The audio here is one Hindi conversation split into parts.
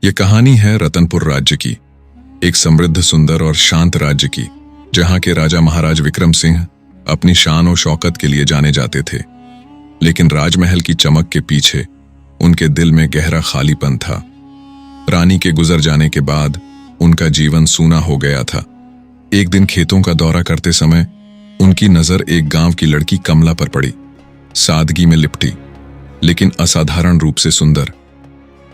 ये कहानी है रतनपुर राज्य की, एक समृद्ध, सुंदर और शांत राज्य की, जहां के राजा महाराज विक्रम सिंह अपनी शान और शौकत के लिए जाने जाते थे। लेकिन राजमहल की चमक के पीछे उनके दिल में गहरा खालीपन था। रानी के गुजर जाने के बाद उनका जीवन सूना हो गया था। एक दिन खेतों का दौरा करते समय उनकी नजर एक गांव की लड़की कमला पर पड़ी। सादगी में लिपटी, लेकिन असाधारण रूप से सुंदर।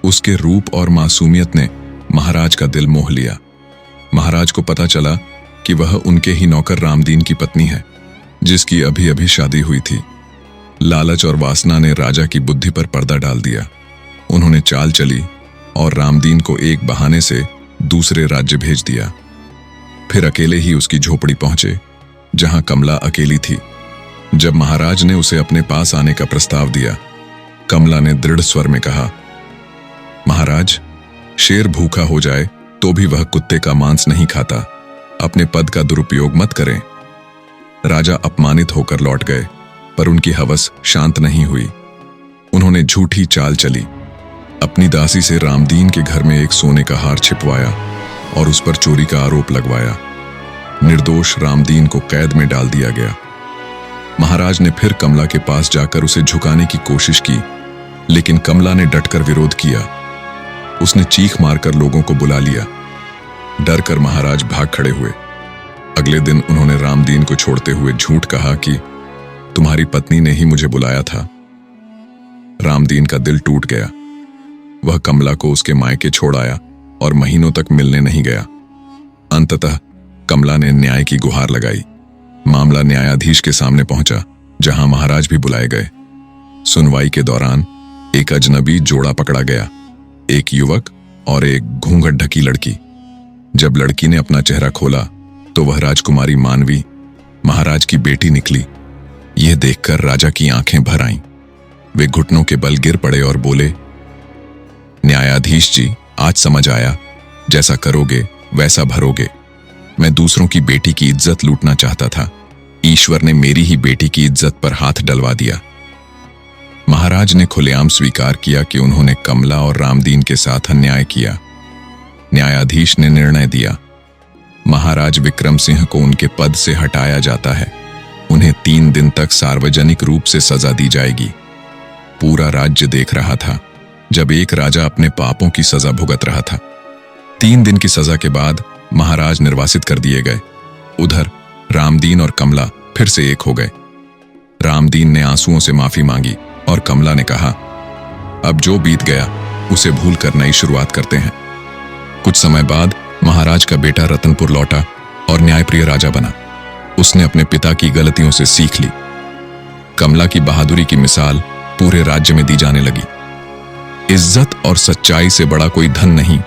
उसके रूप और मासूमियत ने महाराज का दिल मोह लिया। महाराज को पता चला कि वह उनके ही नौकर रामदीन की पत्नी है, जिसकी अभी अभी शादी हुई थी। लालच और वासना ने राजा की बुद्धि पर पर्दा डाल दिया। उन्होंने चाल चली और रामदीन को एक बहाने से दूसरे राज्य भेज दिया। फिर अकेले ही उसकी झोपड़ी पहुंचे, जहां कमला अकेली थी। जब महाराज ने उसे अपने पास आने का प्रस्ताव दिया, कमला ने दृढ़ स्वर में कहा, महाराज, शेर भूखा हो जाए तो भी वह कुत्ते का मांस नहीं खाता। अपने पद का दुरुपयोग मत करें। राजा अपमानित होकर लौट गए, पर उनकी हवस शांत नहीं हुई। उन्होंने झूठी चाल चली। अपनी दासी से रामदीन के घर में एक सोने का हार छिपवाया और उस पर चोरी का आरोप लगवाया। निर्दोष रामदीन को कैद में डाल दिया गया। महाराज ने फिर कमला के पास जाकर उसे झुकाने की कोशिश की, लेकिन कमला ने डटकर विरोध किया। उसने चीख मारकर लोगों को बुला लिया। डर कर महाराज भाग खड़े हुए। अगले दिन उन्होंने रामदीन को छोड़ते हुए झूठ कहा कि तुम्हारी पत्नी ने ही मुझे बुलाया था। रामदीन का दिल टूट गया। वह कमला को उसके मायके छोड़ आया और महीनों तक मिलने नहीं गया। अंततः कमला ने न्याय की गुहार लगाई। मामला न्यायाधीश के सामने पहुंचा, जहां महाराज भी बुलाए गए। सुनवाई के दौरान एक अजनबी जोड़ा पकड़ा गया, एक युवक और एक घूंघट ढकी लड़की। जब लड़की ने अपना चेहरा खोला तो वह राजकुमारी मानवी, महाराज की बेटी निकली। यह देखकर राजा की आंखें भर आईं। वे घुटनों के बल गिर पड़े और बोले, न्यायाधीश जी, आज समझ आया, जैसा करोगे वैसा भरोगे। मैं दूसरों की बेटी की इज्जत लूटना चाहता था। ईश्वर ने मेरी ही बेटी की इज्जत पर हाथ डलवा दिया। महाराज ने खुलेआम स्वीकार किया कि उन्होंने कमला और रामदीन के साथ अन्याय किया। न्यायाधीश ने निर्णय दिया, महाराज विक्रम सिंह को उनके पद से हटाया जाता है। उन्हें 3 दिन तक सार्वजनिक रूप से सजा दी जाएगी। पूरा राज्य देख रहा था जब एक राजा अपने पापों की सजा भुगत रहा था। 3 दिन की सजा के बाद महाराज निर्वासित कर दिए गए। उधर रामदीन और कमला फिर से एक हो गए। रामदीन ने आंसुओं से माफी मांगी और कमला ने कहा, अब जो बीत गया उसे भूल कर नई शुरुआत करते हैं। कुछ समय बाद महाराज का बेटा रतनपुर लौटा और न्यायप्रिय राजा बना। उसने अपने पिता की गलतियों से सीख ली। कमला की बहादुरी की मिसाल पूरे राज्य में दी जाने लगी। इज्जत और सच्चाई से बड़ा कोई धन नहीं